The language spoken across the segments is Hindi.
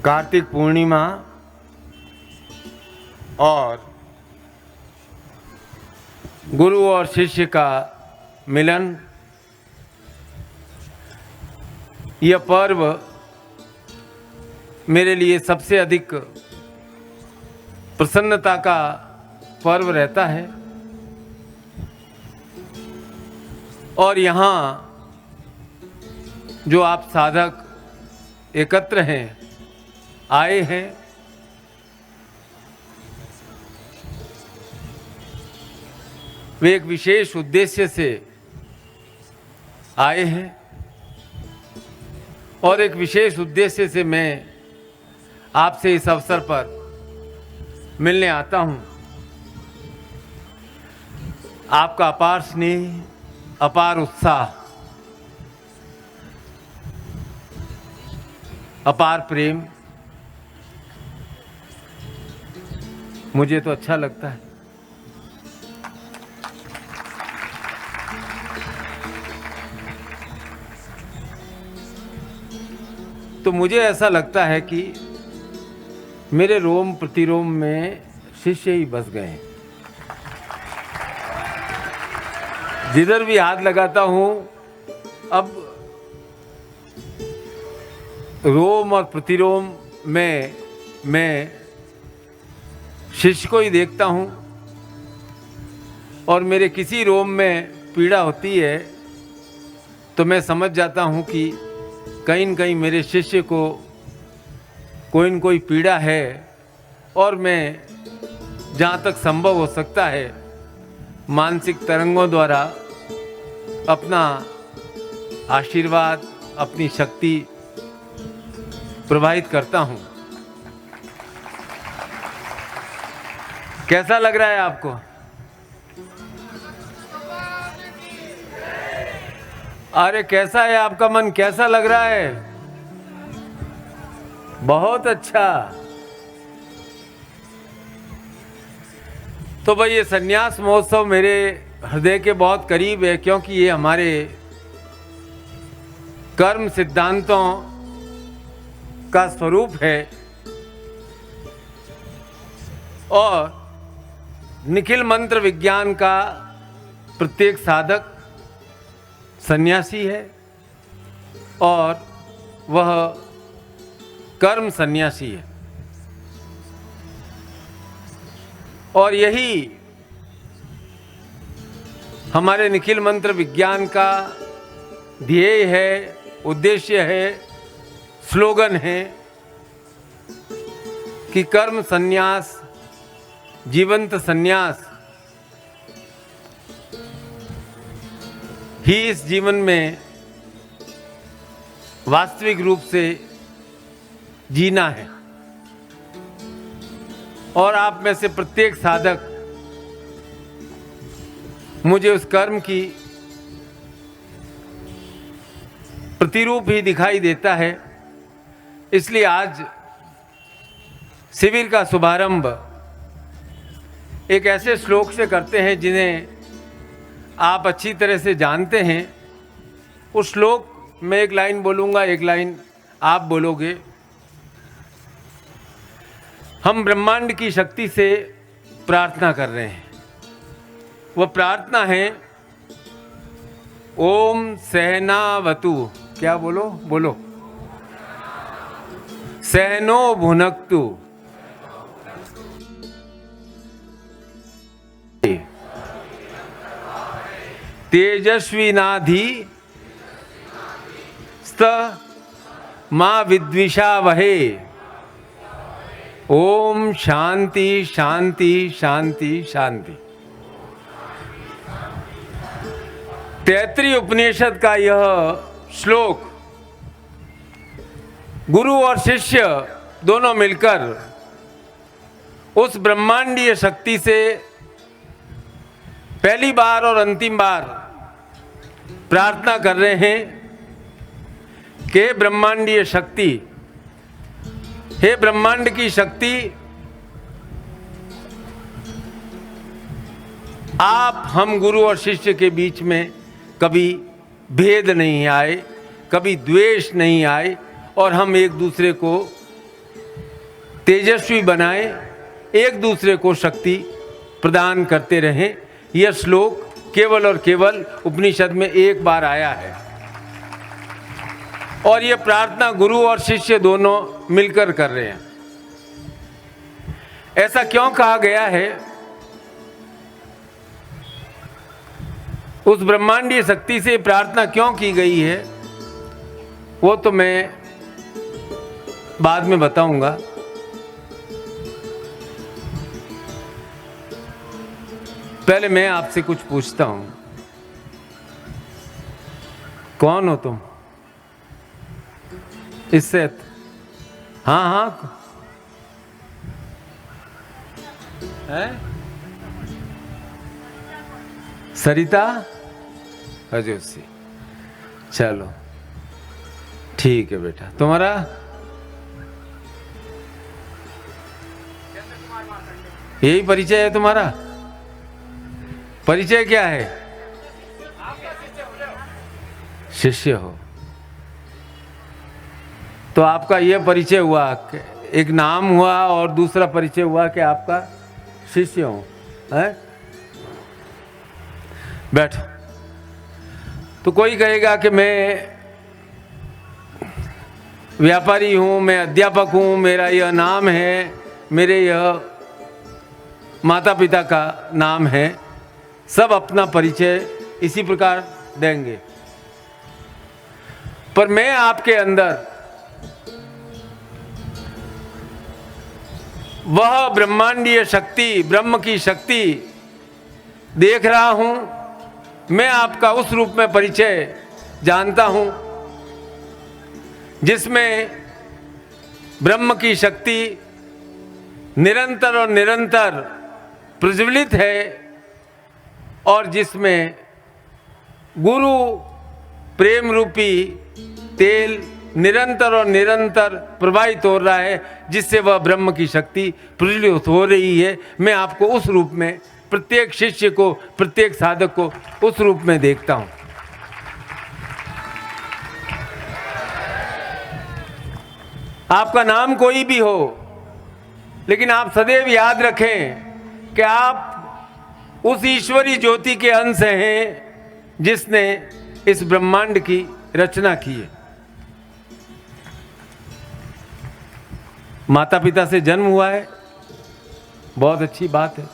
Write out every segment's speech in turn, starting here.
कार्तिक पूर्णिमा और गुरु और शिष्य का मिलन, यह पर्व मेरे लिए सबसे अधिक प्रसन्नता का पर्व रहता है। और यहाँ जो आप साधक एकत्र हैं, आए हैं, वे एक विशेष उद्देश्य से आए हैं और एक विशेष उद्देश्य से मैं आपसे इस अवसर पर मिलने आता हूं। आपका अपार स्नेह, अपार उत्साह, अपार प्रेम मुझे तो अच्छा लगता है। तो मुझे ऐसा लगता है कि मेरे रोम प्रतिरोम में शिष्य ही बस गए हैं। जिधर भी हाथ लगाता हूं, अब रोम और प्रतिरोम में मैं शिष्य को ही देखता हूं। और मेरे किसी रोम में पीड़ा होती है तो मैं समझ जाता हूं कि कहीं न कहीं मेरे शिष्य को कोई न कोई पीड़ा है, और मैं जहाँ तक संभव हो सकता है मानसिक तरंगों द्वारा अपना आशीर्वाद, अपनी शक्ति प्रवाहित करता हूँ। कैसा लग रहा है आपको? अरे कैसा है आपका मन, कैसा लग रहा है? बहुत अच्छा। तो भाई ये संन्यास महोत्सव मेरे हृदय के बहुत करीब है, क्योंकि ये हमारे कर्म सिद्धांतों का स्वरूप है और निखिल मंत्र विज्ञान का प्रत्येक साधक सन्यासी है और वह कर्म सन्यासी है। और यही हमारे निखिल मंत्र विज्ञान का ध्येय है, उद्देश्य है, स्लोगन है कि कर्म सन्यास, जीवंत सन्यास ही इस जीवन में वास्तविक रूप से जीना है। और आप में से प्रत्येक साधक मुझे उस कर्म की प्रतिरूप ही दिखाई देता है। इसलिए आज शिविर का शुभारंभ एक ऐसे श्लोक से करते हैं जिन्हें आप अच्छी तरह से जानते हैं। उस श्लोक में एक लाइन बोलूँगा, एक लाइन आप बोलोगे। हम ब्रह्मांड की शक्ति से प्रार्थना कर रहे हैं। वह प्रार्थना है ओम सहनावतु। क्या बोलो? बोलो। सहनो भुनक्तु। तेजस्विनाधि स्त मां विद्विषावहे। ओम शांति शांति शांति शांति। तैत्तिरीय उपनिषद का यह श्लोक गुरु और शिष्य दोनों मिलकर उस ब्रह्मांडीय शक्ति से पहली बार और अंतिम बार प्रार्थना कर रहे हैं कि ब्रह्मांडीय शक्ति, हे ब्रह्मांड की शक्ति, आप हम गुरु और शिष्य के बीच में कभी भेद नहीं आए, कभी द्वेष नहीं आए और हम एक दूसरे को तेजस्वी बनाएं, एक दूसरे को शक्ति प्रदान करते रहें। यह श्लोक केवल और केवल उपनिषद में एक बार आया है और यह प्रार्थना गुरु और शिष्य दोनों मिलकर कर रहे हैं। ऐसा क्यों कहा गया है? उस ब्रह्मांडीय शक्ति से प्रार्थना क्यों की गई है वो तो मैं बाद में बताऊंगा। पहले मैं आपसे कुछ पूछता हूं। कौन हो तुम? इससे हाँ हाँ है सरिता हजूर सी। चलो ठीक है बेटा। तुम्हारा यही परिचय है? तुम्हारा परिचय क्या है? शिष्य हो तो आपका यह परिचय हुआ, एक नाम हुआ और दूसरा परिचय हुआ कि आपका शिष्य हो, है? बैठो। तो कोई कहेगा कि मैं व्यापारी हूं, मैं अध्यापक हूं, मेरा यह नाम है, मेरे यह माता पिता का नाम है, सब अपना परिचय इसी प्रकार देंगे। पर मैं आपके अंदर वह ब्रह्मांडीय शक्ति, ब्रह्म की शक्ति देख रहा हूं। मैं आपका उस रूप में परिचय जानता हूं जिसमें ब्रह्म की शक्ति निरंतर और निरंतर प्रज्वलित है और जिसमें गुरु प्रेम रूपी तेल निरंतर और निरंतर प्रवाहित हो रहा है, जिससे वह ब्रह्म की शक्ति प्रज्वलित हो रही है। मैं आपको उस रूप में, प्रत्येक शिष्य को, प्रत्येक साधक को उस रूप में देखता हूं। आपका नाम कोई भी हो, लेकिन आप सदैव याद रखें कि आप उस ईश्वरी ज्योति के अंश हैं जिसने इस ब्रह्मांड की रचना की है। माता पिता से जन्म हुआ है, बहुत अच्छी बात है।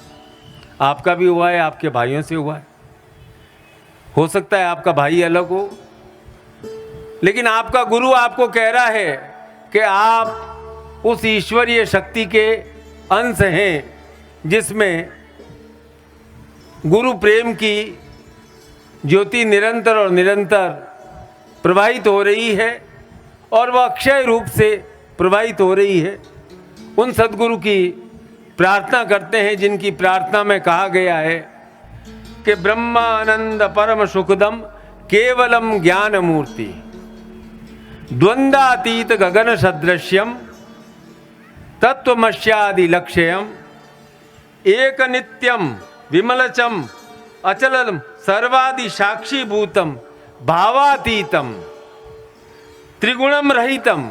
आपका भी हुआ है, आपके भाइयों से हुआ है। हो सकता है आपका भाई अलग हो, लेकिन आपका गुरु आपको कह रहा है कि आप उस ईश्वरीय शक्ति के अंश हैं जिसमें गुरु प्रेम की ज्योति निरंतर और निरंतर प्रवाहित हो रही है और वह अक्षय रूप से प्रवाहित हो रही है। उन सद्गुरु की प्रार्थना करते हैं जिनकी प्रार्थना में कहा गया है कि ब्रह्मानंद परम सुखदम केवलम ज्ञान मूर्ति द्वंद्वातीत गगन सदृश्यम तत्वमस्यादि लक्ष्यम एक नित्यम विमलचम अचलम सर्वादि साक्षीभूतम भावातीतम त्रिगुणम रहितम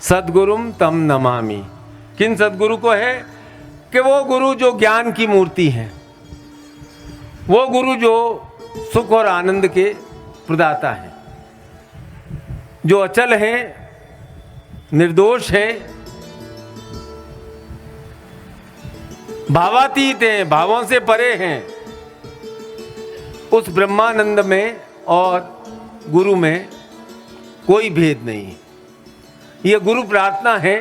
सद्गुरुम तम नमामि। किन सद्गुरु को है? कि वो गुरु जो ज्ञान की मूर्ति है, वो गुरु जो सुख और आनंद के प्रदाता है, जो अचल है, निर्दोष है, भावातीत हैं, भावों से परे हैं। उस ब्रह्मानंद में और गुरु में कोई भेद नहीं है। यह गुरु प्रार्थना है।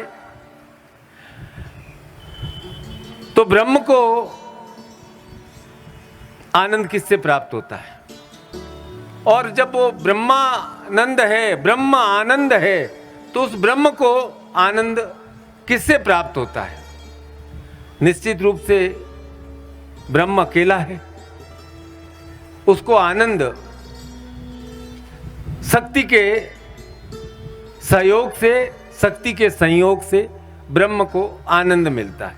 तो ब्रह्म को आनंद किससे प्राप्त होता है? और जब वो ब्रह्मानंद है, ब्रह्म आनंद है, तो उस ब्रह्म को आनंद किससे प्राप्त होता है? निश्चित रूप से ब्रह्म अकेला है। उसको आनंद शक्ति के सहयोग से, शक्ति के संयोग से ब्रह्म को आनंद मिलता है।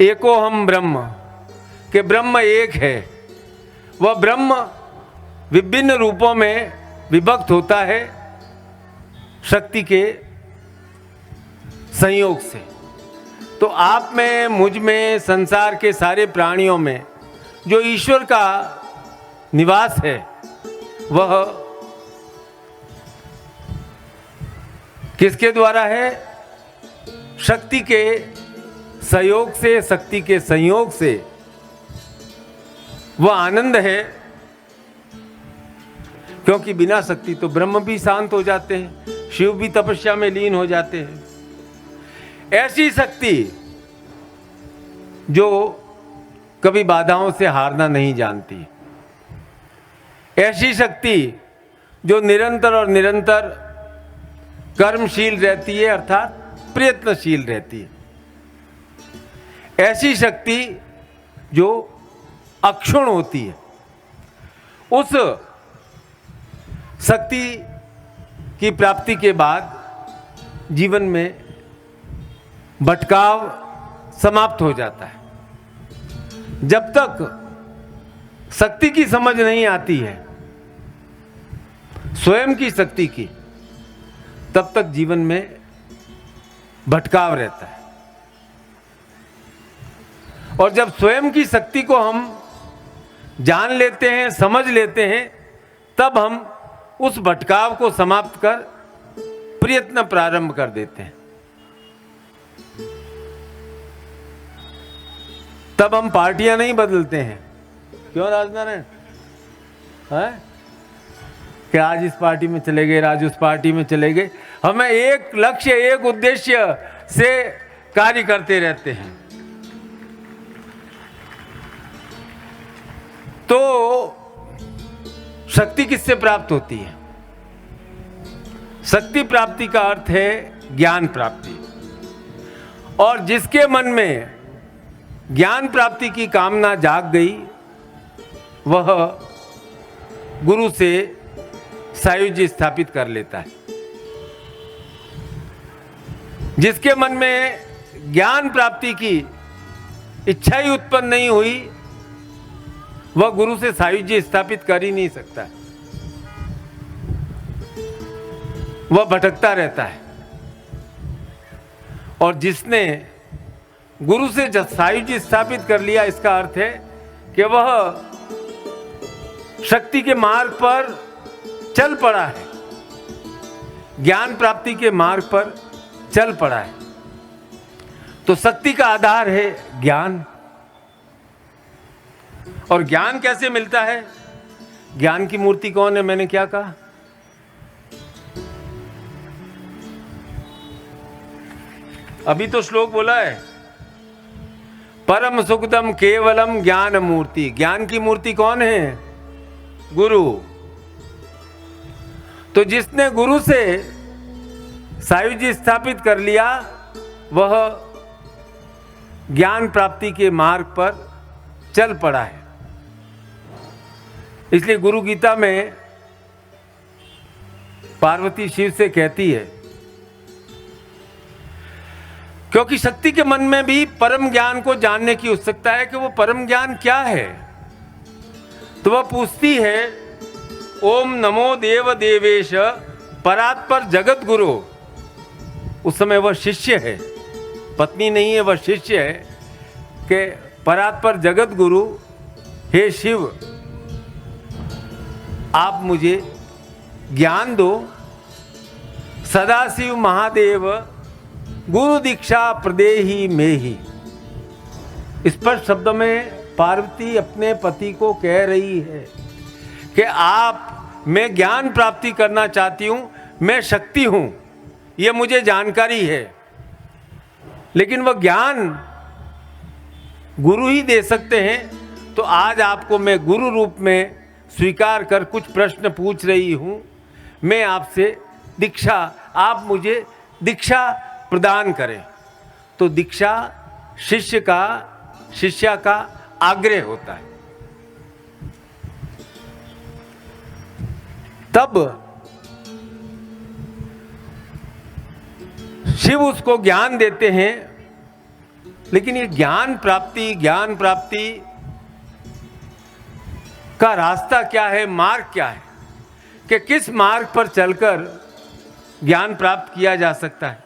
एको हम ब्रह्म, के ब्रह्म एक है। वह ब्रह्म विभिन्न रूपों में विभक्त होता है शक्ति के संयोग से। तो आप में, मुझ में, संसार के सारे प्राणियों में जो ईश्वर का निवास है वह किसके द्वारा है? शक्ति के सहयोग से, शक्ति के संयोग से। वह आनंद है, क्योंकि बिना शक्ति तो ब्रह्म भी शांत हो जाते हैं, शिव भी तपस्या में लीन हो जाते हैं। ऐसी शक्ति जो कभी बाधाओं से हारना नहीं जानती, ऐसी शक्ति जो निरंतर और निरंतर कर्मशील रहती है, अर्थात प्रयत्नशील रहती है। ऐसी शक्ति जो अक्षुण्ण होती है। उस शक्ति की प्राप्ति के बाद जीवन में भटकाव समाप्त हो जाता है। जब तक शक्ति की समझ नहीं आती है, स्वयं की शक्ति की, तब तक जीवन में भटकाव रहता है। और जब स्वयं की शक्ति को हम जान लेते हैं, समझ लेते हैं, तब हम उस भटकाव को समाप्त कर प्रयत्न प्रारंभ कर देते हैं। तब हम पार्टियां नहीं बदलते हैं। क्यों राजनारायण? है कि आज इस पार्टी में चले गए, आज उस पार्टी में चले गए। हमें एक लक्ष्य, एक उद्देश्य से कार्य करते रहते हैं। तो शक्ति किससे प्राप्त होती है? शक्ति प्राप्ति का अर्थ है ज्ञान प्राप्ति। और जिसके मन में ज्ञान प्राप्ति की कामना जाग गई, वह गुरु से सायुज्य स्थापित कर लेता है। जिसके मन में ज्ञान प्राप्ति की इच्छा ही उत्पन्न नहीं हुई, वह गुरु से सायुज्य स्थापित कर ही नहीं सकता। वह भटकता रहता है। और जिसने गुरु से सायुज्य स्थापित कर लिया, इसका अर्थ है कि वह शक्ति के मार्ग पर चल पड़ा है, ज्ञान प्राप्ति के मार्ग पर चल पड़ा है। तो शक्ति का आधार है ज्ञान। और ज्ञान कैसे मिलता है? ज्ञान की मूर्ति कौन है? मैंने क्या कहा? अभी तो श्लोक बोला है, परम सुखदम केवलम ज्ञान मूर्ति। ज्ञान की मूर्ति कौन है? गुरु। तो जिसने गुरु से सायुज्य स्थापित कर लिया, वह ज्ञान प्राप्ति के मार्ग पर चल पड़ा है। इसलिए गुरु गीता में पार्वती शिव से कहती है, क्योंकि शक्ति के मन में भी परम ज्ञान को जानने की उत्सुकता है कि वो परम ज्ञान क्या है। तो वह पूछती है, ओम नमो देव देवेश परात्पर जगत गुरु। उस समय वह शिष्य है, पत्नी नहीं है, वह शिष्य है कि परात्पर जगत गुरु, हे शिव, आप मुझे ज्ञान दो। सदाशिव महादेव गुरु दीक्षा प्रदेहि मेहि। स्पष्ट शब्द में पार्वती अपने पति को कह रही है कि आप, मैं ज्ञान प्राप्ति करना चाहती हूं, मैं शक्ति हूं, यह मुझे जानकारी है, लेकिन वह ज्ञान गुरु ही दे सकते हैं। तो आज आपको मैं गुरु रूप में स्वीकार कर कुछ प्रश्न पूछ रही हूं। मैं आपसे दीक्षा, आप मुझे दीक्षा प्रदान करें। तो दीक्षा शिष्या का आग्रह होता है। तब शिव उसको ज्ञान देते हैं। लेकिन ये ज्ञान प्राप्ति का रास्ता क्या है, मार्ग क्या है, कि किस मार्ग पर चलकर ज्ञान प्राप्त किया जा सकता है।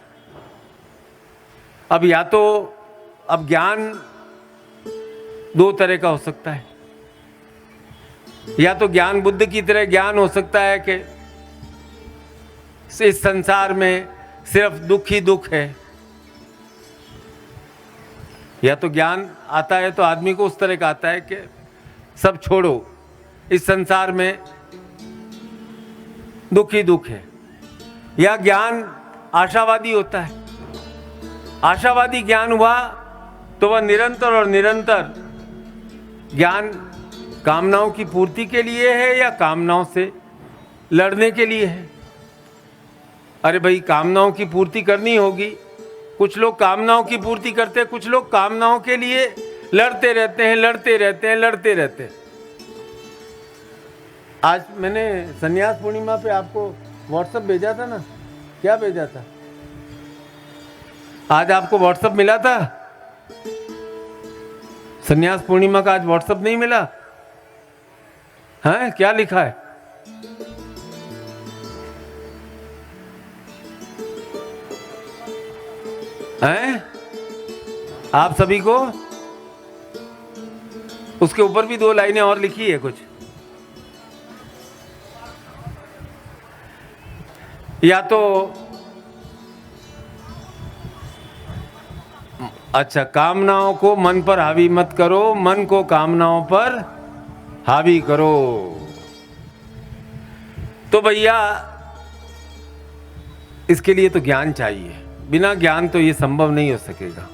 अब ज्ञान दो तरह का हो सकता है। या तो ज्ञान बुद्ध की तरह ज्ञान हो सकता है कि इस संसार में सिर्फ दुख ही दुख है। या तो ज्ञान आता है तो आदमी को उस तरह का आता है कि सब छोड़ो, इस संसार में दुख ही दुख है। या ज्ञान आशावादी होता है। आशावादी ज्ञान हुआ तो वह निरंतर और निरंतर ज्ञान कामनाओं की पूर्ति के लिए है या कामनाओं से लड़ने के लिए है। अरे भाई, कामनाओं की पूर्ति करनी होगी। कुछ लोग कामनाओं की पूर्ति करते हैं, कुछ लोग कामनाओं के लिए लड़ते रहते हैं। आज मैंने संन्यास पूर्णिमा पे आपको व्हाट्सएप भेजा था ना, क्या भेजा था? आज आपको व्हाट्सएप मिला था? संन्यास पूर्णिमा का आज व्हाट्सएप नहीं मिला है? क्या लिखा है? हैं? आप सभी को उसके ऊपर भी 2 लाइनें और लिखी है कुछ। या तो अच्छा, कामनाओं को मन पर हावी मत करो, मन को कामनाओं पर हावी करो। तो भैया इसके लिए तो ज्ञान चाहिए। बिना ज्ञान तो ये संभव नहीं हो सकेगा।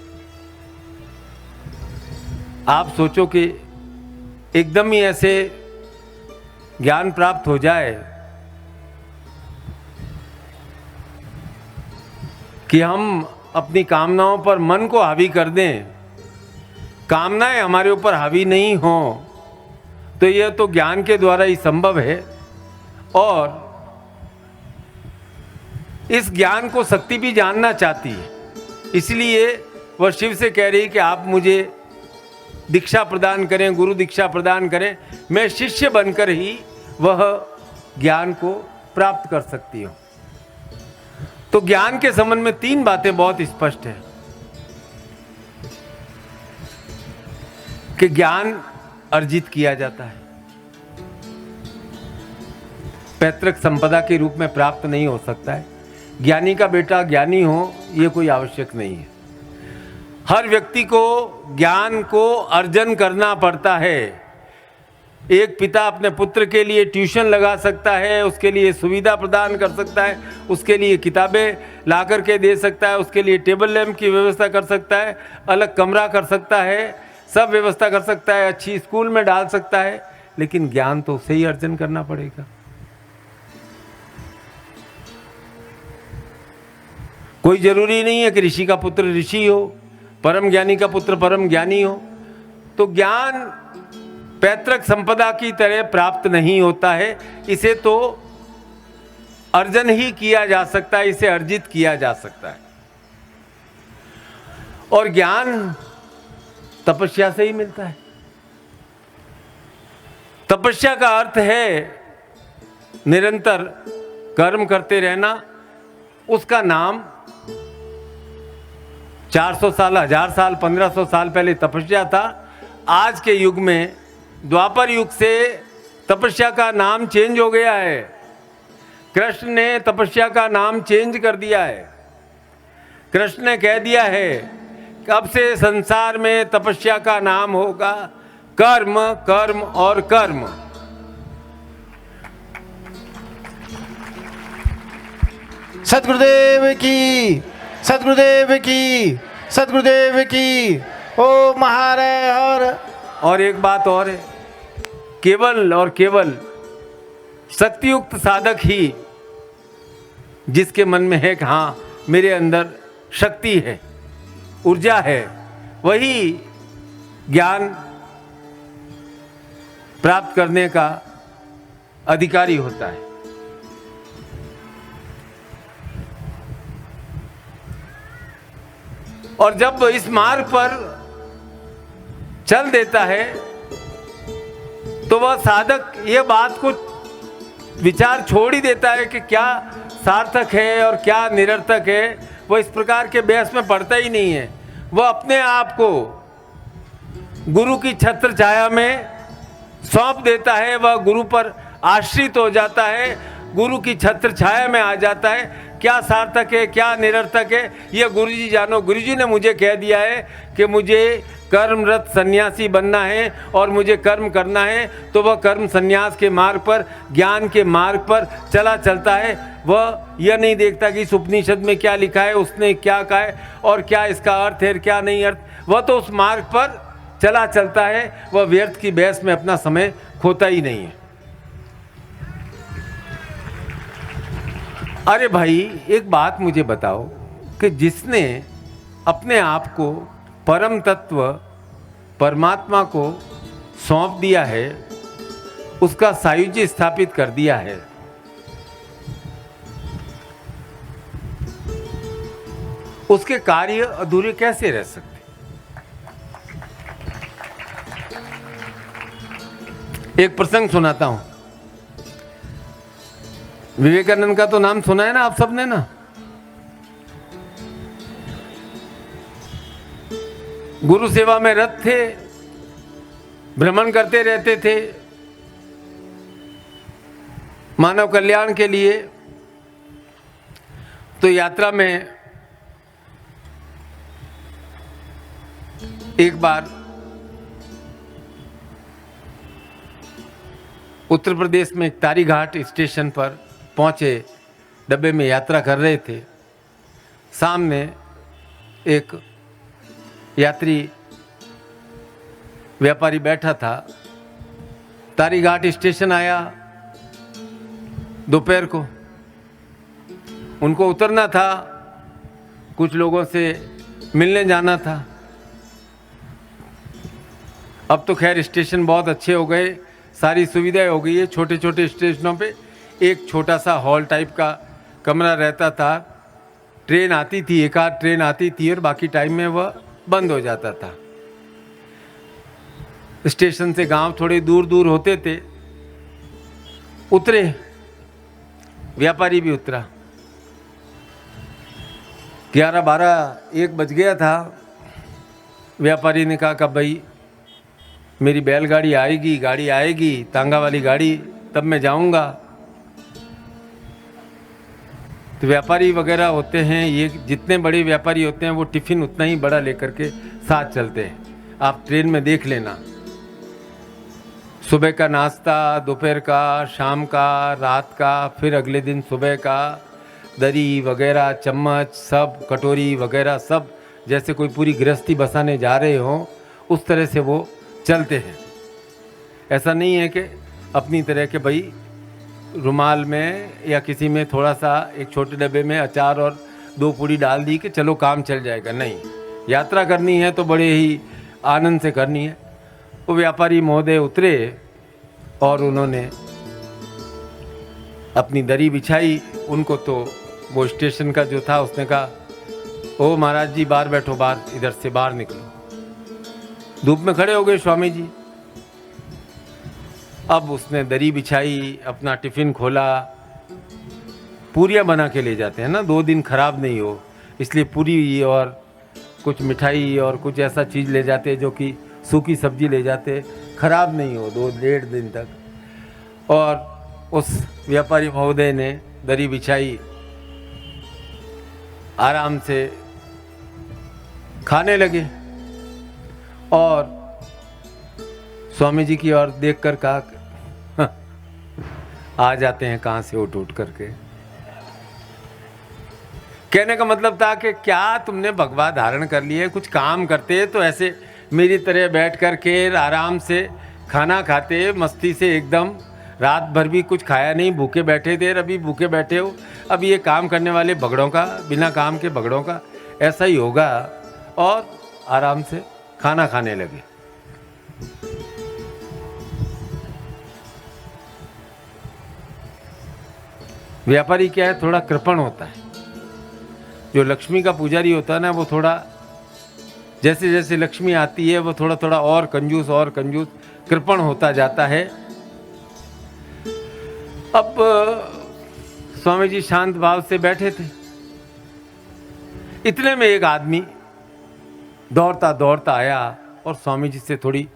आप सोचो कि एकदम ही ऐसे ज्ञान प्राप्त हो जाए कि हम अपनी कामनाओं पर मन को हावी कर दें, कामनाएं हमारे ऊपर हावी नहीं हो, तो यह तो ज्ञान के द्वारा ही संभव है। और इस ज्ञान को शक्ति भी जानना चाहती है, इसलिए वह शिव से कह रही कि आप मुझे दीक्षा प्रदान करें, गुरु दीक्षा प्रदान करें, मैं शिष्य बनकर ही वह ज्ञान को प्राप्त कर सकती हूँ। तो ज्ञान के संबंध में 3 बातें बहुत स्पष्ट है कि ज्ञान अर्जित किया जाता है, पैतृक संपदा के रूप में प्राप्त नहीं हो सकता है। ज्ञानी का बेटा ज्ञानी हो यह कोई आवश्यक नहीं है। हर व्यक्ति को ज्ञान को अर्जन करना पड़ता है। एक पिता अपने पुत्र के लिए ट्यूशन लगा सकता है, उसके लिए सुविधा प्रदान कर सकता है, उसके लिए किताबें ला करके दे सकता है, उसके लिए टेबल लैंप की व्यवस्था कर सकता है, अलग कमरा कर सकता है, सब व्यवस्था कर सकता है, अच्छी स्कूल में डाल सकता है, लेकिन ज्ञान तो उसे ही अर्जन करना पड़ेगा। कोई जरूरी नहीं है कि ऋषि का पुत्र ऋषि हो, परम ज्ञानी का पुत्र परम ज्ञानी हो। तो ज्ञान पैतृक संपदा की तरह प्राप्त नहीं होता है, इसे तो अर्जन ही किया जा सकता है, इसे अर्जित किया जा सकता है। और ज्ञान तपस्या से ही मिलता है। तपस्या का अर्थ है निरंतर कर्म करते रहना। उसका नाम 400 साल, 1000 साल, 1500 साल पहले तपस्या था। आज के युग में, द्वापर युग से तपस्या का नाम चेंज हो गया है। कृष्ण ने तपस्या का नाम चेंज कर दिया है। कृष्ण ने कह दिया है कि अब से संसार में तपस्या का नाम होगा कर्म, कर्म और कर्म। सद्गुरुदेव की, सद्गुरुदेव की, सद्गुरुदेव की। ओ महाराज। और एक बात और है, केवल और केवल शक्तियुक्त साधक ही, जिसके मन में है कि हाँ मेरे अंदर शक्ति है, ऊर्जा है, वही ज्ञान प्राप्त करने का अधिकारी होता है। और जब इस मार्ग पर चल देता है तो वह साधक ये बात को विचार छोड़ ही देता है कि क्या सार्थक है और क्या निरर्थक है। वह इस प्रकार के बहस में पड़ता ही नहीं है। वह अपने आप को गुरु की छत्र छाया में सौंप देता है, वह गुरु पर आश्रित हो जाता है, गुरु की छत्र छाया में आ जाता है। क्या सार्थक है क्या निरर्थक है ये गुरुजी जानो। गुरुजी ने मुझे कह दिया है कि मुझे कर्मरत सन्यासी बनना है और मुझे कर्म करना है, तो वह कर्म सन्यास के मार्ग पर, ज्ञान के मार्ग पर चलता है। वह यह नहीं देखता कि इस उपनिषद में क्या लिखा है, उसने क्या कहा है और क्या इसका अर्थ है क्या नहीं अर्थ। वह तो उस मार्ग पर चलता है, वह व्यर्थ की बहस में अपना समय खोता ही नहीं है। अरे भाई एक बात मुझे बताओ कि जिसने अपने आप को परम तत्व परमात्मा को सौंप दिया है, उसका सायुज्य स्थापित कर दिया है, उसके कार्य अधूरे कैसे रह सकते? एक प्रसंग सुनाता हूं। विवेकानंद का तो नाम सुना है ना आप सबने ना। गुरु सेवा में रत थे, भ्रमण करते रहते थे मानव कल्याण के लिए। तो यात्रा में एक बार उत्तर प्रदेश में एक तारी घाट स्टेशन पर पहुंचे, डब्बे में यात्रा कर रहे थे। सामने एक यात्री व्यापारी बैठा था। तारी घाट स्टेशन आया दोपहर को, उनको उतरना था, कुछ लोगों से मिलने जाना था। अब तो खैर स्टेशन बहुत अच्छे हो गए, सारी सुविधाएं हो गई है। छोटे छोटे स्टेशनों पे एक छोटा सा हॉल टाइप का कमरा रहता था। ट्रेन आती थी, एक आध ट्रेन आती थी और बाकी टाइम में वह बंद हो जाता था। स्टेशन से गांव थोड़े दूर दूर होते थे। उतरे, व्यापारी भी उतरा। 11, 12, 1 बज गया था। व्यापारी ने कहा कि भाई मेरी बैलगाड़ी आएगी, गाड़ी आएगी, तांगा वाली गाड़ी, तब मैं जाऊंगा। तो व्यापारी वगैरह होते हैं, ये जितने बड़े व्यापारी होते हैं वो टिफ़िन उतना ही बड़ा लेकर के साथ चलते हैं। आप ट्रेन में देख लेना, सुबह का नाश्ता, दोपहर का, शाम का, रात का, फिर अगले दिन सुबह का, दरी वगैरह, चम्मच, सब कटोरी वगैरह सब, जैसे कोई पूरी गृहस्थी बसाने जा रहे हों उस तरह से वो चलते हैं। ऐसा नहीं है कि अपनी तरह के भाई रुमाल में या किसी में थोड़ा सा एक छोटे डब्बे में अचार और 2 पूड़ी डाल दी कि चलो काम चल जाएगा। नहीं, यात्रा करनी है तो बड़े ही आनंद से करनी है। वो व्यापारी महोदय उतरे और उन्होंने अपनी दरी बिछाई। उनको तो वो स्टेशन का जो था उसने कहा, ओ महाराज जी बाहर बैठो, बाहर, इधर से बाहर निकलो। धूप में खड़े हो गए स्वामी जी। अब उसने दरी बिछाई, अपना टिफ़िन खोला। पूरियाँ बना के ले जाते हैं ना, 2 दिन खराब नहीं हो, इसलिए पूरी और कुछ मिठाई और कुछ ऐसा चीज़ ले जाते जो कि सूखी सब्जी ले जाते, खराब नहीं हो 2-1.5 दिन तक। और उस व्यापारी महोदय ने दरी बिछाई, आराम से खाने लगे और स्वामी जी की ओर देखकर कहा, आ जाते हैं कहाँ से उठ करके। कहने का मतलब था कि क्या तुमने भगवा धारण कर लिए, कुछ काम करते तो ऐसे मेरी तरह बैठ कर के आराम से खाना खाते, मस्ती से एकदम। रात भर भी कुछ खाया नहीं, भूखे बैठे थे, अभी भूखे बैठे हो। अब ये काम करने वाले भगड़ों का, बिना काम के भगड़ों का ऐसा ही होगा। और आराम से खाना खाने लगे। व्यापारी क्या है, थोड़ा कृपण होता है। जो लक्ष्मी का पुजारी होता है ना, वो थोड़ा जैसे जैसे लक्ष्मी आती है वो थोड़ा थोड़ा और कंजूस कृपण होता जाता है। अब स्वामी जी शांत भाव से बैठे थे, इतने में एक आदमी दौड़ता दौड़ता आया और स्वामी जी से थोड़ी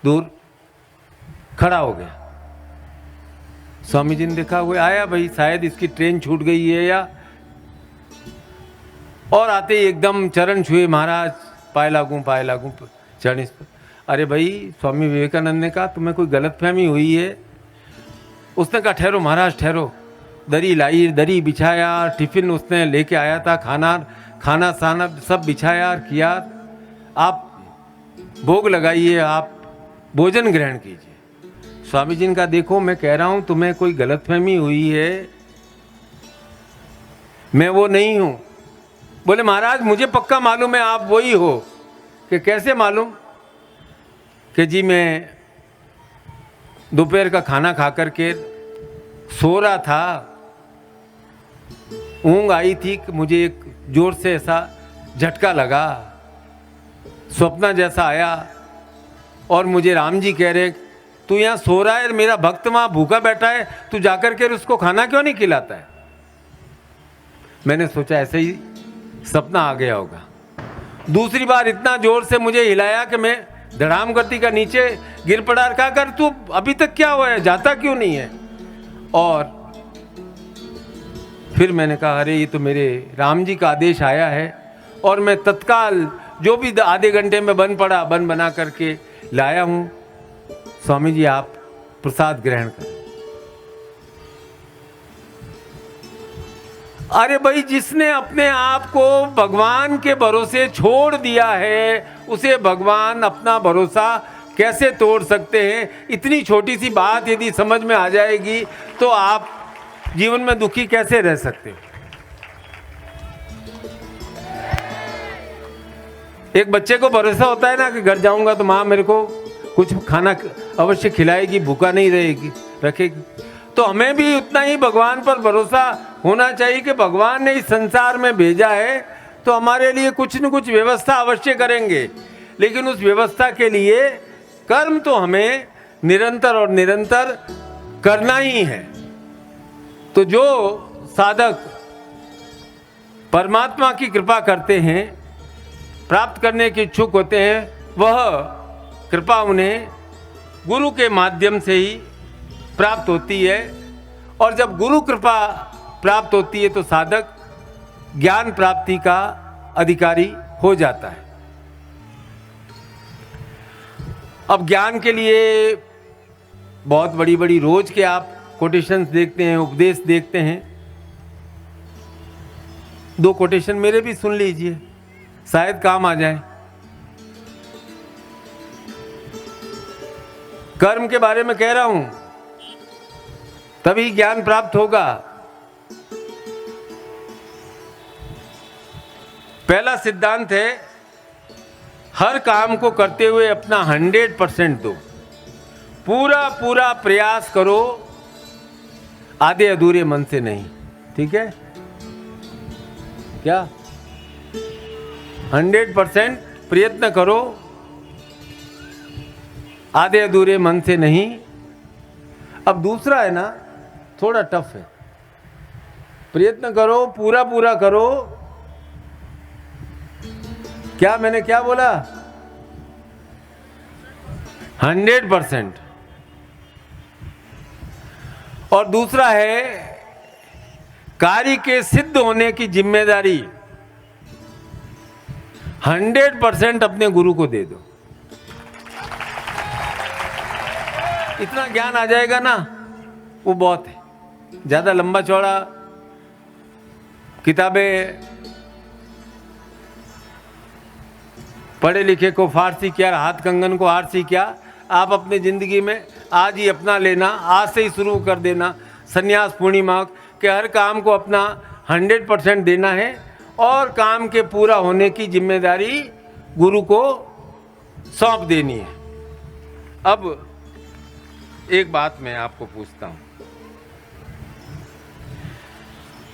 दूर खड़ा हो गया। स्वामी जी ने देखा वो आया, भाई शायद इसकी ट्रेन छूट गई है या, और आते ही एकदम चरण छुए, महाराज पाए लागू चरण इस पर। अरे भाई, स्वामी विवेकानंद ने कहा तुम्हें कोई गलतफहमी हुई है। उसने कहा ठहरो महाराज ठहरो, दरी लाई, दरी बिछाया, टिफिन उसने लेके आया था, खाना साना सब बिछाया किया, आप भोग लगाइए, आप भोजन ग्रहण कीजिए। स्वामी जी ने कहा देखो मैं कह रहा हूं तुम्हें कोई गलतफहमी हुई है, मैं वो नहीं हूं। बोले महाराज मुझे पक्का मालूम है आप वही हो। कि कैसे मालूम? कि जी मैं दोपहर का खाना खा करके सो रहा था, ऊँग आई थी कि मुझे एक जोर से ऐसा झटका लगा, स्वप्न जैसा आया और मुझे राम जी कह रहे तू यहाँ सो रहा है, मेरा भक्त वहाँ भूखा बैठा है, तू जाकर के उसको खाना क्यों नहीं खिलाता है? मैंने सोचा ऐसे ही सपना आ गया होगा। दूसरी बार इतना जोर से मुझे हिलाया कि मैं धड़ाम गति का नीचे गिर पड़ा। कहा कर तू अभी तक क्या हुआ है, जाता क्यों नहीं है? और फिर मैंने कहा अरे ये तो मेरे राम जी का आदेश आया है, और मैं तत्काल जो भी आधे घंटे में बन बना करके लाया हूँ। स्वामी जी आप प्रसाद ग्रहण करें। अरे भाई, जिसने अपने आप को भगवान के भरोसे छोड़ दिया है, उसे भगवान अपना भरोसा कैसे तोड़ सकते हैं? इतनी छोटी सी बात यदि समझ में आ जाएगी तो आप जीवन में दुखी कैसे रह सकते हो? एक बच्चे को भरोसा होता है ना कि घर जाऊंगा तो माँ मेरे को कुछ खाना अवश्य खिलाएगी, भूखा नहीं रखेगी। तो हमें भी उतना ही भगवान पर भरोसा होना चाहिए कि भगवान ने इस संसार में भेजा है तो हमारे लिए कुछ न कुछ व्यवस्था अवश्य करेंगे, लेकिन उस व्यवस्था के लिए कर्म तो हमें निरंतर और निरंतर करना ही है। तो जो साधक परमात्मा की कृपा करते हैं, प्राप्त करने के इच्छुक होते हैं, वह कृपा उन्हें गुरु के माध्यम से ही प्राप्त होती है। और जब गुरु कृपा प्राप्त होती है तो साधक ज्ञान प्राप्ति का अधिकारी हो जाता है। अब ज्ञान के लिए बहुत बड़ी बड़ी रोज के आप कोटेशंस देखते हैं, उपदेश देखते हैं। 2 कोटेशन मेरे भी सुन लीजिए, शायद काम आ जाए। कर्म के बारे में कह रहा हूं, तभी ज्ञान प्राप्त होगा। पहला सिद्धांत है, हर काम को करते हुए अपना 100% दो, पूरा प्रयास करो, आधे अधूरे मन से नहीं। ठीक है क्या? 100% प्रयत्न करो, आधे अधूरे मन से नहीं। अब दूसरा है ना, थोड़ा टफ है। प्रयत्न करो, पूरा करो। क्या मैंने क्या बोला? 100%। और दूसरा है, कार्य के सिद्ध होने की जिम्मेदारी 100% अपने गुरु को दे दो। इतना ज्ञान आ जाएगा ना, वो बहुत है। ज़्यादा लंबा चौड़ा किताबें पढ़े लिखे को फारसी क्या, हाथ कंगन को आरसी क्या, आप अपने ज़िंदगी में आज ही अपना लेना, आज से ही शुरू कर देना संन्यास पूर्णिमा के हर काम को अपना 100% देना है और काम के पूरा होने की जिम्मेदारी गुरु को सौंप देनी है। अब एक बात मैं आपको पूछता हूं,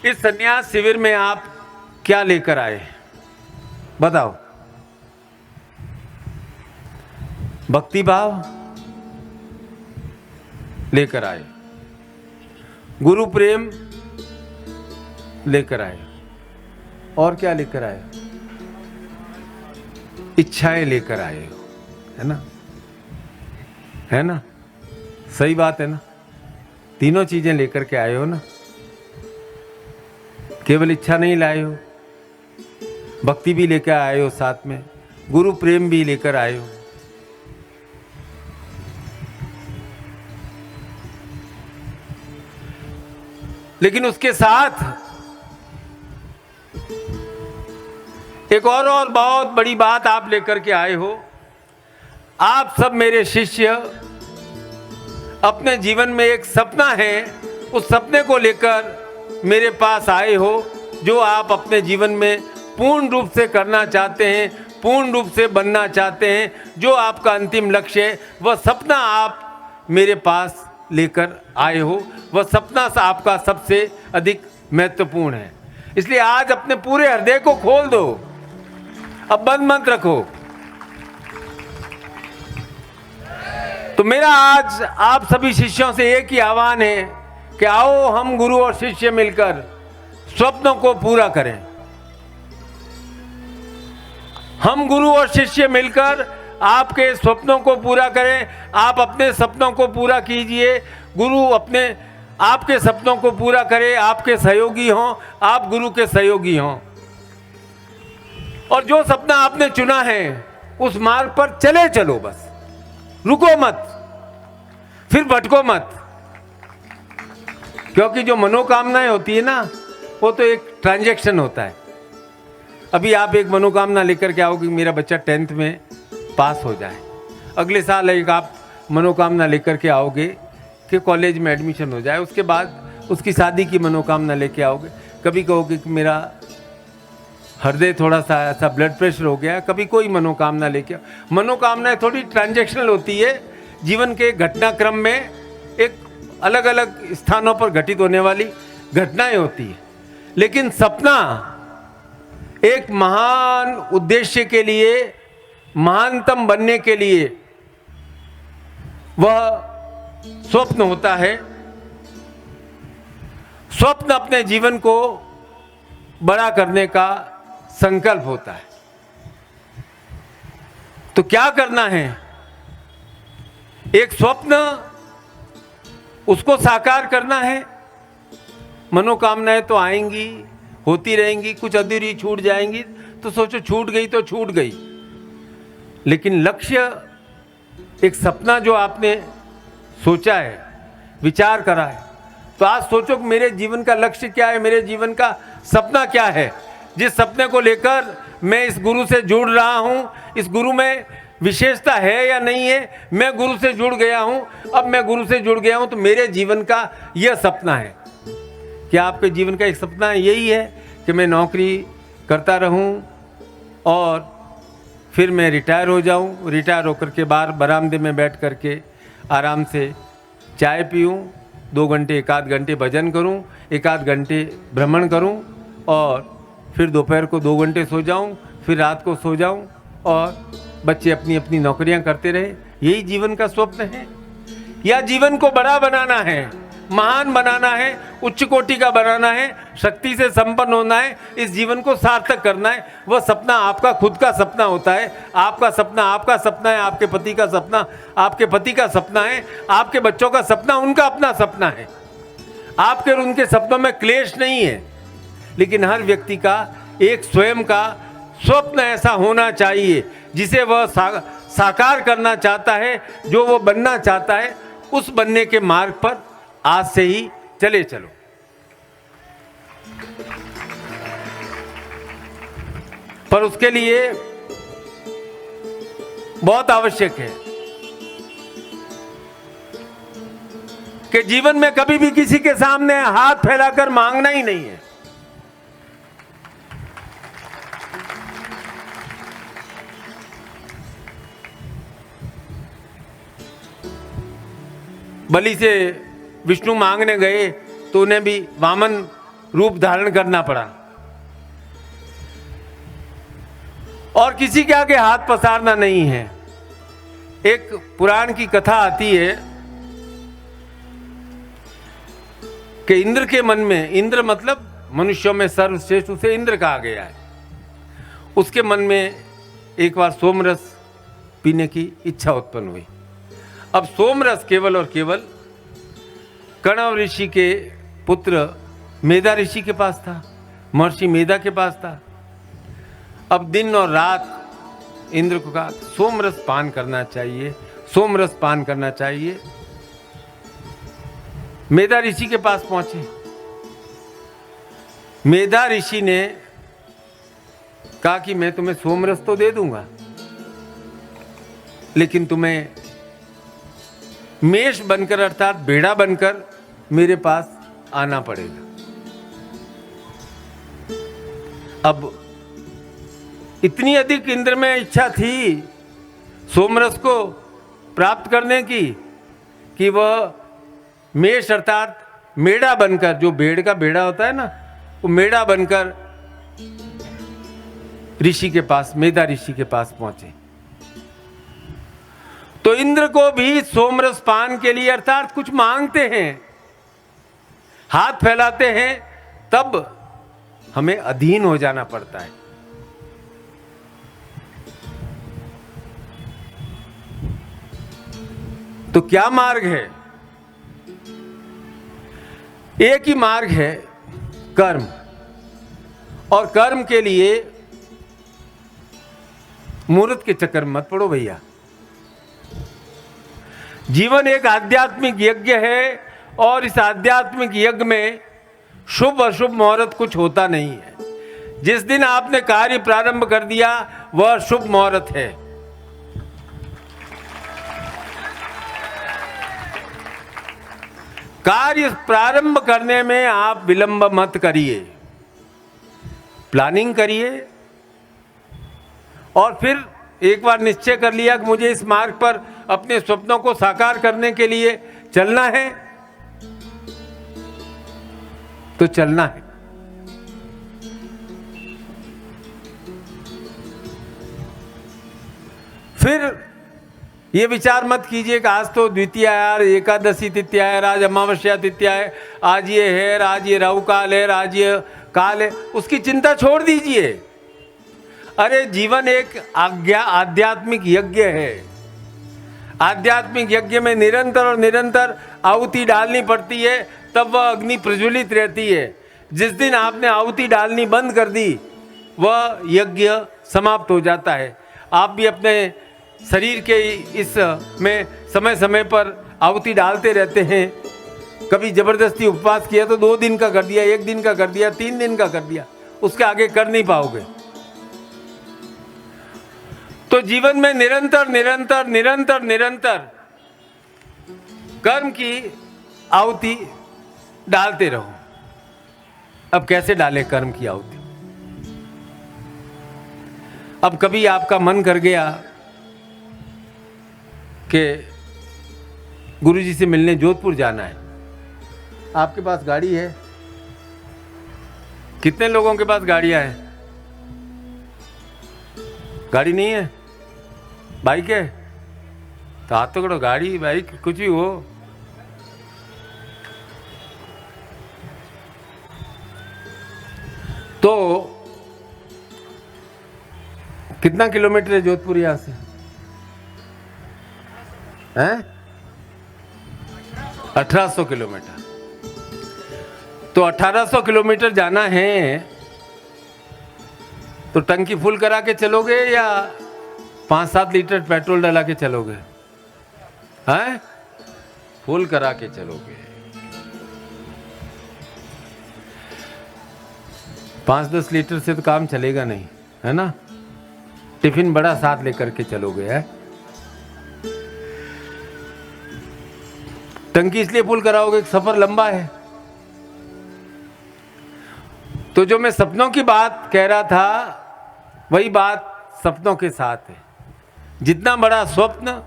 इस संन्यास शिविर में आप क्या लेकर आए? बताओ। भक्ति भाव, लेकर आए, गुरु प्रेम लेकर आए, और क्या लेकर आए? इच्छाएं लेकर आए हो, है ना? है ना? सही बात है ना? तीनों चीजें लेकर के आए हो ना? केवल इच्छा नहीं लाए हो, भक्ति भी लेकर आए हो, साथ में गुरु प्रेम भी लेकर आए हो। लेकिन उसके साथ एक और बहुत बड़ी बात आप लेकर के आए हो। आप सब मेरे शिष्य अपने जीवन में एक सपना है, उस सपने को लेकर मेरे पास आए हो, जो आप अपने जीवन में पूर्ण रूप से करना चाहते हैं, पूर्ण रूप से बनना चाहते हैं। जो आपका अंतिम लक्ष्य है, वह सपना आप मेरे पास लेकर आए हो, वह सपना आपका सबसे अधिक महत्वपूर्ण है। इसलिए आज अपने पूरे हृदय को खोल दो, अब बंद मत रखो। तो मेरा आज आप सभी शिष्यों से एक ही आह्वान है कि आओ हम गुरु और शिष्य मिलकर स्वप्नों को पूरा करें। हम गुरु और शिष्य मिलकर आपके स्वप्नों को पूरा करें। आप अपने सपनों को पूरा कीजिए, गुरु अपने आपके सपनों को पूरा करे, आपके सहयोगी हों, आप गुरु के सहयोगी हों। और जो सपना आपने चुना है उस मार्ग पर चले चलो, बस रुको मत, फिर भटको मत। क्योंकि जो मनोकामनाएं होती है ना, वो तो एक ट्रांजैक्शन होता है। अभी आप एक मनोकामना लेकर के आओगे, मेरा बच्चा 10th में पास हो जाए। अगले साल एक आप मनोकामना लेकर के आओगे कि कॉलेज में एडमिशन हो जाए। उसके बाद उसकी शादी की मनोकामना लेके आओगे। कभी कहोगे कि मेरा हृदय थोड़ा सा ऐसा ब्लड प्रेशर हो गया, कभी कोई मनोकामना लेके आओ। मनोकामनाएं थोड़ी ट्रांजैक्शनल होती है, जीवन के घटनाक्रम में एक अलग अलग स्थानों पर घटित होने वाली घटनाएं होती है। लेकिन सपना एक महान उद्देश्य के लिए, महानतम बनने के लिए वह स्वप्न होता है। स्वप्न अपने जीवन को बड़ा करने का संकल्प होता है। तो क्या करना है? एक स्वप्न, उसको साकार करना है। मनोकामनाएं तो आएंगी, होती रहेंगी, कुछ अधूरी छूट जाएंगी, तो सोचो छूट गई तो छूट गई। लेकिन लक्ष्य, एक सपना जो आपने सोचा है, विचार करा है, तो आज सोचो कि मेरे जीवन का लक्ष्य क्या है, मेरे जीवन का सपना क्या है। जिस सपने को लेकर मैं इस गुरु से जुड़ रहा हूँ, इस गुरु में विशेषता है या नहीं है, मैं गुरु से जुड़ गया हूँ। अब मैं गुरु से जुड़ गया हूँ तो मेरे जीवन का यह सपना है। क्या आपके जीवन का एक सपना यही है कि मैं नौकरी करता रहूं और फिर मैं रिटायर हो जाऊं, रिटायर होकर के बाहर बरामदे में बैठ करके आराम से चाय पीऊं, 2 घंटे 1 घंटे भजन करूं, 1 घंटे भ्रमण करूं और फिर दोपहर को 2 घंटे सो जाऊं, फिर रात को सो जाऊं और बच्चे अपनी अपनी नौकरियां करते रहे? यही जीवन का स्वप्न है? या जीवन को बड़ा बनाना है, महान बनाना है, उच्च कोटि का बनाना है, शक्ति से संपन्न होना है, इस जीवन को सार्थक करना है? वह सपना आपका खुद का सपना होता है। आपका सपना आपका सपना है, आपके पति का सपना आपके पति का सपना है, आपके बच्चों का सपना उनका अपना सपना है। आपके और उनके सपनों में क्लेश नहीं है। लेकिन हर व्यक्ति का एक स्वयं का स्वप्न ऐसा होना चाहिए जिसे वह साकार करना चाहता है, जो वो बनना चाहता है। उस बनने के मार्ग पर आज से ही चले चलो। पर उसके लिए बहुत आवश्यक है कि जीवन में कभी भी किसी के सामने हाथ फैलाकर मांगना ही नहीं है। बलि से विष्णु मांगने गए तो उन्हें भी वामन रूप धारण करना पड़ा और किसी के आगे हाथ पसारना नहीं है। एक पुराण की कथा आती है कि इंद्र के मन में, इंद्र मतलब मनुष्यों में सर्वश्रेष्ठ, उसे इंद्र कहा गया है, उसके मन में एक बार सोमरस पीने की इच्छा उत्पन्न हुई। अब सोमरस केवल और केवल कण्व ऋषि के पुत्र मेधा ऋषि के पास था, महर्षि मेधा के पास था। अब दिन और रात इंद्र को कहा सोमरस पान करना चाहिए, सोमरस पान करना चाहिए। मेधा ऋषि के पास पहुंचे। मेधा ऋषि ने कहा कि मैं तुम्हें सोमरस तो दे दूंगा, लेकिन तुम्हें मेष बनकर अर्थात भेड़ा बनकर मेरे पास आना पड़ेगा। अब इतनी अधिक इंद्र में इच्छा थी सोमरस को प्राप्त करने की कि वह मेष अर्थात मेढ़ा बनकर, जो भेड़ का भेड़ा होता है ना, वो मेढ़ा बनकर ऋषि के पास, मेधा ऋषि के पास पहुंचे। तो इंद्र को भी सोमरस पान के लिए अर्थात कुछ मांगते हैं, हाथ फैलाते हैं, तब हमें अधीन हो जाना पड़ता है। तो क्या मार्ग है? एक ही मार्ग है, कर्म। और कर्म के लिए मुहूर्त के चक्कर में मत पड़ो भैया। जीवन एक आध्यात्मिक यज्ञ है और इस आध्यात्मिक यज्ञ में शुभ अशुभ मुहूर्त कुछ होता नहीं है। जिस दिन आपने कार्य प्रारंभ कर दिया वह शुभ मुहूर्त है। कार्य प्रारंभ करने में आप विलंब मत करिए, प्लानिंग करिए और फिर एक बार निश्चय कर लिया कि मुझे इस मार्ग पर अपने स्वप्नों को साकार करने के लिए चलना है तो चलना है। फिर ये विचार मत कीजिए कि आज तो द्वितीया है, एकादशी तिथ्या है, आज अमावस्या तिथ्या है, आज ये है, आज ये राहु काल है, आज ये काल है, उसकी चिंता छोड़ दीजिए। अरे जीवन एक आध्यात्मिक यज्ञ है। आध्यात्मिक यज्ञ में निरंतर और निरंतर आहुति डालनी पड़ती है, तब वह अग्नि प्रज्वलित रहती है। जिस दिन आपने आहुति डालनी बंद कर दी वह यज्ञ समाप्त हो जाता है। आप भी अपने शरीर के इस में समय समय पर आहुति डालते रहते हैं। कभी जबरदस्ती उपवास किया तो 2 दिन का कर दिया, 1 दिन का कर दिया, 3 दिन का कर दिया, उसके आगे कर नहीं पाओगे। तो जीवन में निरंतर निरंतर निरंतर निरंतर कर्म की आहुति डालते रहो। अब कैसे डालें कर्म की आहुति? अब कभी आपका मन कर गया कि गुरुजी से मिलने जोधपुर जाना है, आपके पास गाड़ी है? कितने लोगों के पास गाड़ियां हैं? गाड़ी नहीं है, बाइक है? तो हाथ तो करो, गाड़ी बाइक कुछ भी हो। तो कितना किलोमीटर है जोधपुर यहां से? हैं? 1800 किलोमीटर। तो 1800 किलोमीटर जाना है तो टंकी फुल करा के चलोगे या 5-7 लीटर पेट्रोल डला के चलोगे? हैं? फुल करा के चलोगे। 5-10 लीटर से तो काम चलेगा नहीं, है ना? टिफिन बड़ा साथ लेकर के चलोगे। है टंकी इसलिए फुल कराओगे, सफर लंबा है। तो जो मैं सपनों की बात कह रहा था वही बात सपनों के साथ है। जितना बड़ा स्वप्न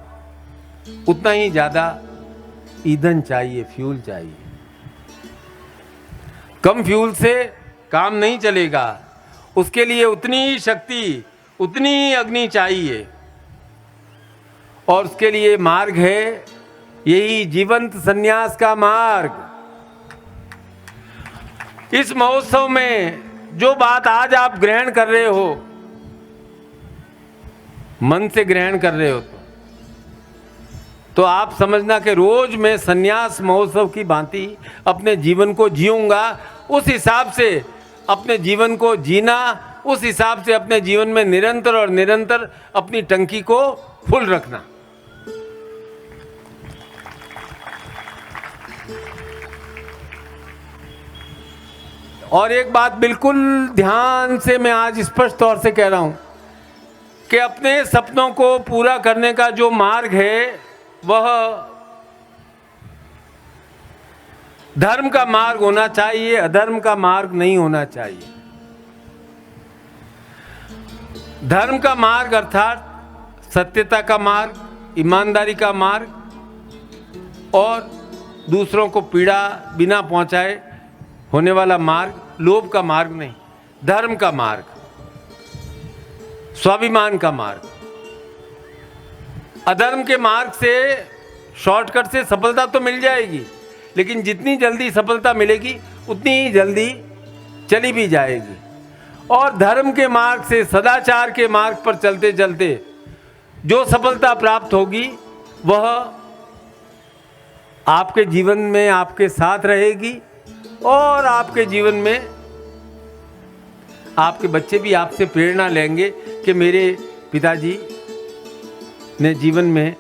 उतना ही ज्यादा ईंधन चाहिए, फ्यूल चाहिए। कम फ्यूल से काम नहीं चलेगा, उसके लिए उतनी ही शक्ति, उतनी ही अग्नि चाहिए। और उसके लिए मार्ग है यही जीवंत संन्यास का मार्ग। इस महोत्सव में जो बात आज आप ग्रहण कर रहे हो, मन से ग्रहण कर रहे हो, तो आप समझना कि रोज मैं सन्यास महोत्सव की भांति अपने जीवन को जीऊंगा। उस हिसाब से अपने जीवन को जीना, उस हिसाब से अपने जीवन में निरंतर और निरंतर अपनी टंकी को फुल रखना। और एक बात बिल्कुल ध्यान से मैं आज स्पष्ट तौर से कह रहा हूं कि अपने सपनों को पूरा करने का जो मार्ग है वह धर्म का मार्ग होना चाहिए, अधर्म का मार्ग नहीं होना चाहिए। धर्म का मार्ग अर्थात सत्यता का मार्ग, ईमानदारी का मार्ग और दूसरों को पीड़ा बिना पहुंचाए होने वाला मार्ग, लोभ का मार्ग नहीं, धर्म का मार्ग, स्वाभिमान का मार्ग। अधर्म के मार्ग से शॉर्टकट से सफलता तो मिल जाएगी, लेकिन जितनी जल्दी सफलता मिलेगी उतनी ही जल्दी चली भी जाएगी। और धर्म के मार्ग से, सदाचार के मार्ग पर चलते चलते जो सफलता प्राप्त होगी वह आपके जीवन में आपके साथ रहेगी और आपके जीवन में आपके बच्चे भी आपसे प्रेरणा लेंगे कि मेरे पिताजी ने जीवन में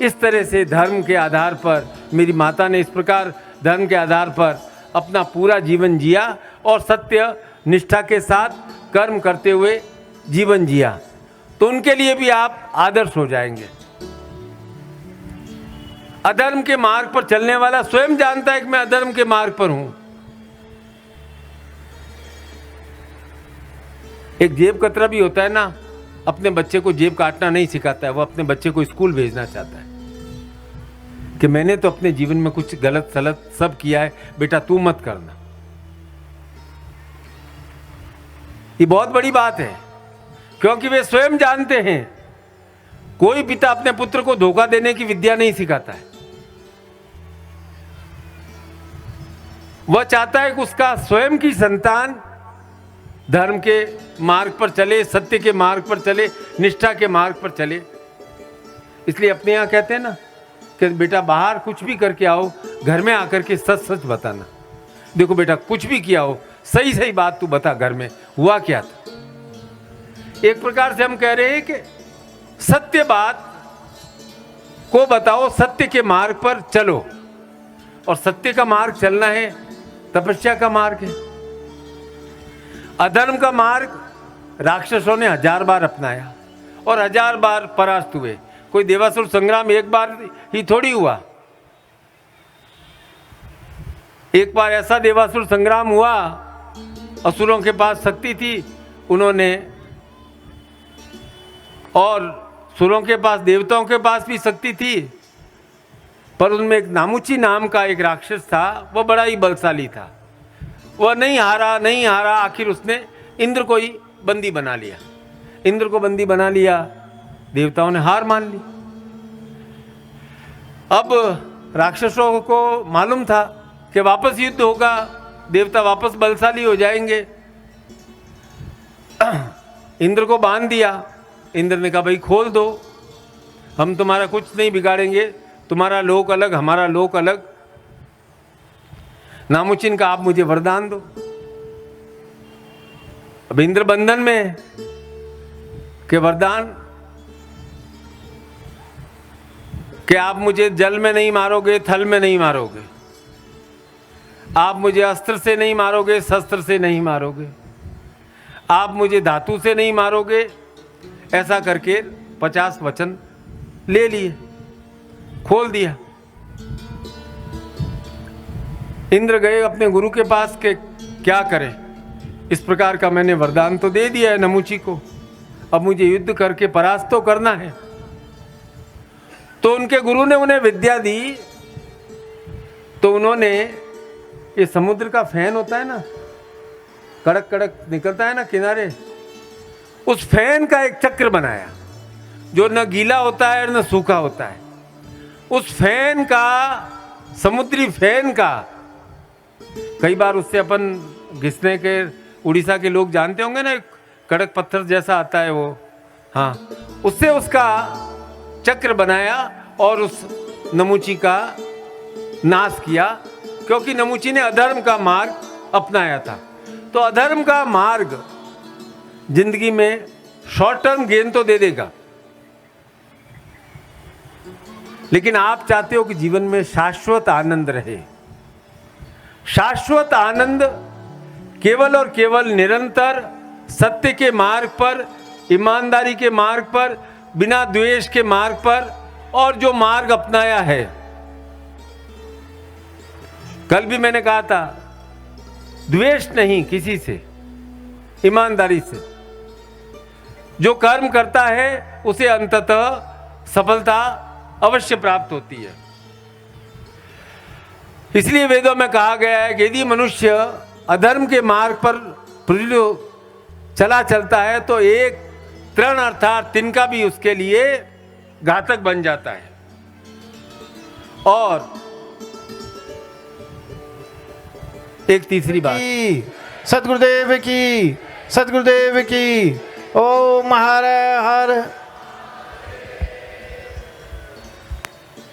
इस तरह से धर्म के आधार पर, मेरी माता ने इस प्रकार धर्म के आधार पर अपना पूरा जीवन जिया और सत्य निष्ठा के साथ कर्म करते हुए जीवन जिया, तो उनके लिए भी आप आदर्श हो जाएंगे। अधर्म के मार्ग पर चलने वाला स्वयं जानता है कि मैं अधर्म के मार्ग पर हूं। एक जेब कतरा भी होता है ना, अपने बच्चे को जेब काटना नहीं सिखाता है, वो अपने बच्चे को स्कूल भेजना चाहता है कि मैंने तो अपने जीवन में कुछ गलत सलत सब किया है, बेटा तू मत करना। ये बहुत बड़ी बात है, क्योंकि वे स्वयं जानते हैं कोई पिता अपने पुत्र को धोखा देने की विद्या नहीं सिखाता है। वह चाहता है कि उसका स्वयं की संतान धर्म के मार्ग पर चले, सत्य के मार्ग पर चले, निष्ठा के मार्ग पर चले। इसलिए अपने यहाँ कहते हैं ना कि बेटा बाहर कुछ भी करके आओ, घर में आकर के सच सच बताना। देखो बेटा कुछ भी किया हो, सही सही बात तू बता, घर में हुआ क्या था। एक प्रकार से हम कह रहे हैं कि सत्य बात को बताओ, सत्य के मार्ग पर चलो। और सत्य का मार्ग चलना है, तपस्या का मार्ग है। अधर्म का मार्ग राक्षसों ने 1000 बार अपनाया और 1000 बार परास्त हुए। कोई देवासुर संग्राम एक बार ही थोड़ी हुआ। एक बार ऐसा देवासुर संग्राम हुआ, असुरों के पास शक्ति थी, उन्होंने, और सुरों के पास, देवताओं के पास भी शक्ति थी, पर उनमें एक नामुची नाम का एक राक्षस था, वह बड़ा ही बलशाली था। वह नहीं हारा, आखिर उसने इंद्र को ही बंदी बना लिया। इंद्र को बंदी बना लिया, देवताओं ने हार मान ली। अब राक्षसों को मालूम था कि वापस युद्ध होगा, देवता वापस बलशाली हो जाएंगे। इंद्र को बांध दिया। इंद्र ने कहा भाई खोल दो, हम तुम्हारा कुछ नहीं बिगाड़ेंगे, तुम्हारा लोक अलग हमारा लोक अलग। नामुचिन का आप मुझे वरदान दो। अब इंद्र बंधन में के वरदान कि आप मुझे जल में नहीं मारोगे, थल में नहीं मारोगे, आप मुझे अस्त्र से नहीं मारोगे, शस्त्र से नहीं मारोगे, आप मुझे धातु से नहीं मारोगे। ऐसा करके 50 वचन ले लिए, खोल दिया। इंद्र गए अपने गुरु के पास के क्या करें, इस प्रकार का मैंने वरदान तो दे दिया है नमुची को, अब मुझे युद्ध करके परास्त तो करना है। तो उनके गुरु ने उन्हें विद्या दी। तो उन्होंने, ये समुद्र का फैन होता है ना, कड़क कड़क निकलता है ना किनारे, उस फैन का एक चक्र बनाया जो न गीला होता है न सूखा होता है। उस फैन का, समुद्री फैन का, कई बार उससे अपन घिसने के उड़ीसा के लोग जानते होंगे ना, एक कड़क पत्थर जैसा आता है वो, हाँ, उससे उसका चक्र बनाया और उस नमूची का नाश किया, क्योंकि नमूची ने अधर्म का मार्ग अपनाया था। तो अधर्म का मार्ग जिंदगी में शॉर्ट टर्म गेन तो दे देगा, लेकिन आप चाहते हो कि जीवन में शाश्वत आनंद रहे। शाश्वत आनंद केवल और केवल निरंतर सत्य के मार्ग पर, ईमानदारी के मार्ग पर, बिना द्वेष के मार्ग पर, और जो मार्ग अपनाया है, कल भी मैंने कहा था, द्वेष नहीं किसी से, ईमानदारी से। जो कर्म करता है उसे अंततः सफलता अवश्य प्राप्त होती है। इसलिए वेदों में कहा गया है कि यदि मनुष्य अधर्म के मार्ग पर चलता है तो एक तृण अर्थात तिनका भी उसके लिए घातक बन जाता है। और एक तीसरी बात, सतगुरुदेव की, सतगुरुदेव की। ओम हर हर।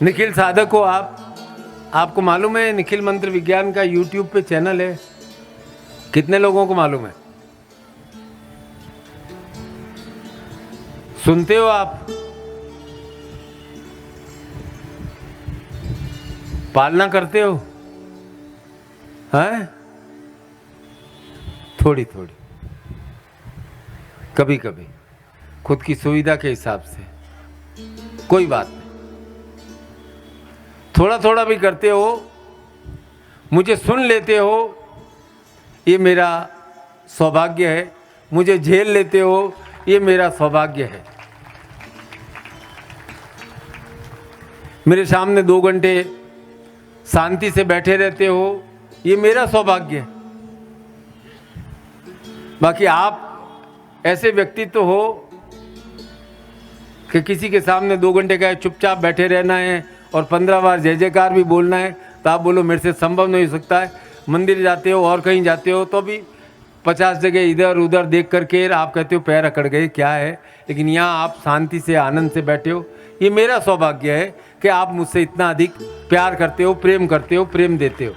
निखिल साधक को आपको मालूम है निखिल मंत्र विज्ञान का यूट्यूब पे चैनल है? कितने लोगों को मालूम है? सुनते हो आप? पालना करते हो? हैं? थोड़ी थोड़ी, कभी कभी खुद की सुविधा के हिसाब से, कोई बात नहीं, थोड़ा थोड़ा भी करते हो, मुझे सुन लेते हो, ये मेरा सौभाग्य है। मुझे झेल लेते हो, ये मेरा सौभाग्य है। मेरे सामने 2 घंटे शांति से बैठे रहते हो, ये मेरा सौभाग्य है। बाकी आप ऐसे व्यक्तित्व हो कि किसी के सामने 2 घंटे का चुपचाप बैठे रहना है और 15 बार जय जयकार भी बोलना है, तो आप बोलो मेरे से संभव नहीं हो सकता है। मंदिर जाते हो और कहीं जाते हो तो भी 50 जगह इधर उधर देख करके आप कहते हो पैर अकड़ गए, क्या है, लेकिन यहाँ आप शांति से आनंद से बैठे हो। ये मेरा सौभाग्य है कि आप मुझसे इतना अधिक प्यार करते हो, प्रेम करते हो, प्रेम देते हो।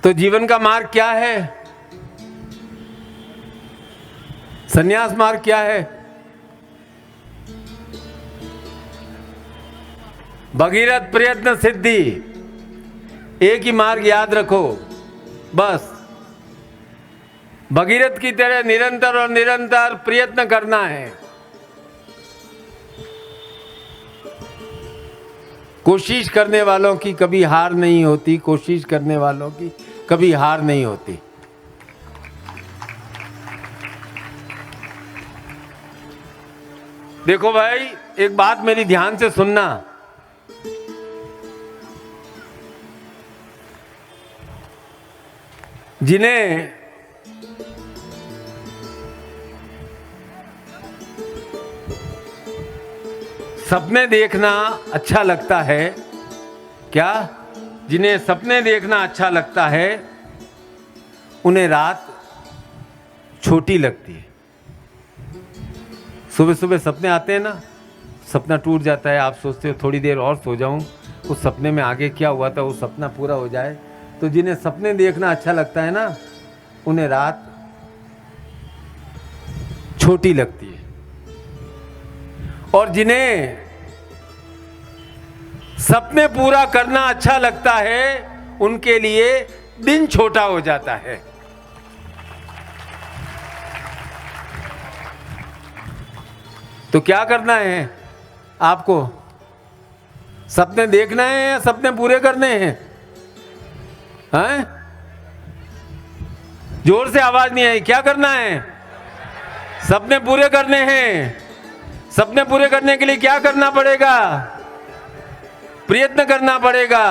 तो जीवन का मार्ग क्या है? संन्यास मार्ग क्या है? भगीरथ प्रयत्न सिद्धि, एक ही मार्ग याद रखो, बस भगीरथ की तरह निरंतर और निरंतर प्रयत्न करना है। कोशिश करने वालों की कभी हार नहीं होती, कोशिश करने वालों की कभी हार नहीं होती। देखो भाई, एक बात मेरी ध्यान से सुनना। जिन्हें सपने देखना अच्छा लगता है, क्या? जिन्हें सपने देखना अच्छा लगता है उन्हें रात छोटी लगती है। सुबह सुबह सपने आते हैं ना, सपना टूट जाता है, आप सोचते हो थोड़ी देर और सो जाऊं, उस सपने में आगे क्या हुआ था वो सपना पूरा हो जाए। तो जिन्हें सपने देखना अच्छा लगता है ना, उन्हें रात छोटी लगती है। और जिन्हें सपने पूरा करना अच्छा लगता है उनके लिए दिन छोटा हो जाता है। तो क्या करना है आपको? सपने देखना है या सपने पूरे करने हैं? हैं? जोर से आवाज नहीं आई। क्या करना है? सपने पूरे करने हैं। सपने पूरे करने के लिए क्या करना पड़ेगा? प्रयत्न करना पड़ेगा,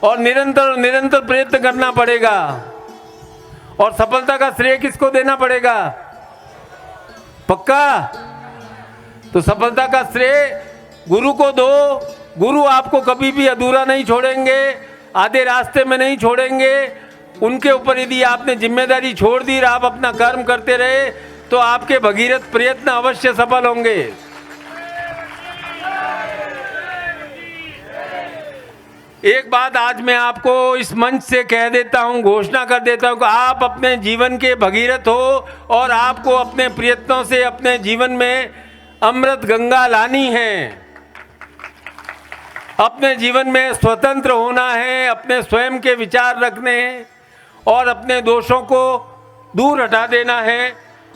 और निरंतर निरंतर प्रयत्न करना पड़ेगा। और सफलता का श्रेय किसको देना पड़ेगा? पक्का? तो सफलता का श्रेय गुरु को दो। गुरु आपको कभी भी अधूरा नहीं छोड़ेंगे, आधे रास्ते में नहीं छोड़ेंगे। उनके ऊपर यदि आपने जिम्मेदारी छोड़ दी और आप अपना कर्म करते रहे तो आपके भगीरथ प्रयत्न अवश्य सफल होंगे। एक बात आज मैं आपको इस मंच से कह देता हूं, घोषणा कर देता हूं कि आप अपने जीवन के भगीरथ हो और आपको अपने प्रयत्नों से अपने जीवन में अमृत गंगा लानी है। अपने जीवन में स्वतंत्र होना है, अपने स्वयं के विचार रखने हैं और अपने दोषों को दूर हटा देना है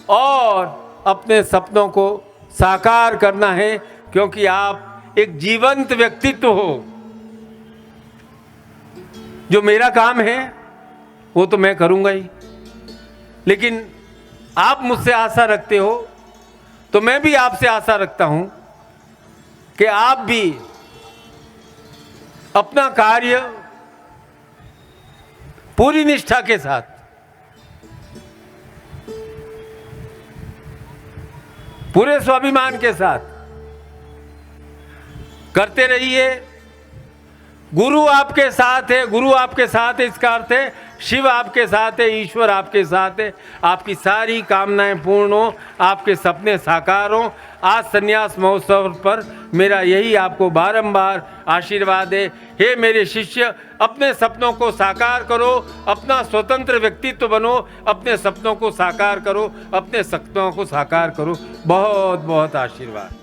और अपने सपनों को साकार करना है, क्योंकि आप एक जीवंत व्यक्तित्व हो। जो मेरा काम है वो तो मैं करूंगा ही, लेकिन आप मुझसे आशा रखते हो तो मैं भी आपसे आशा रखता हूं कि आप भी अपना कार्य पूरी निष्ठा के साथ, पूरे स्वाभिमान के साथ करते रहिए। गुरु आपके साथ है, गुरु आपके साथ है, इसका अर्थ है शिव आपके साथ है, ईश्वर आपके साथ है। आपकी सारी कामनाएं पूर्ण हो, आपके सपने साकार हो। आज संन्यास महोत्सव पर मेरा यही आपको बारंबार आशीर्वाद है। हे मेरे शिष्य, अपने सपनों को साकार करो, अपना स्वतंत्र व्यक्तित्व बनो, अपने सपनों को साकार करो, अपने सपनों को साकार करो। बहुत बहुत आशीर्वाद।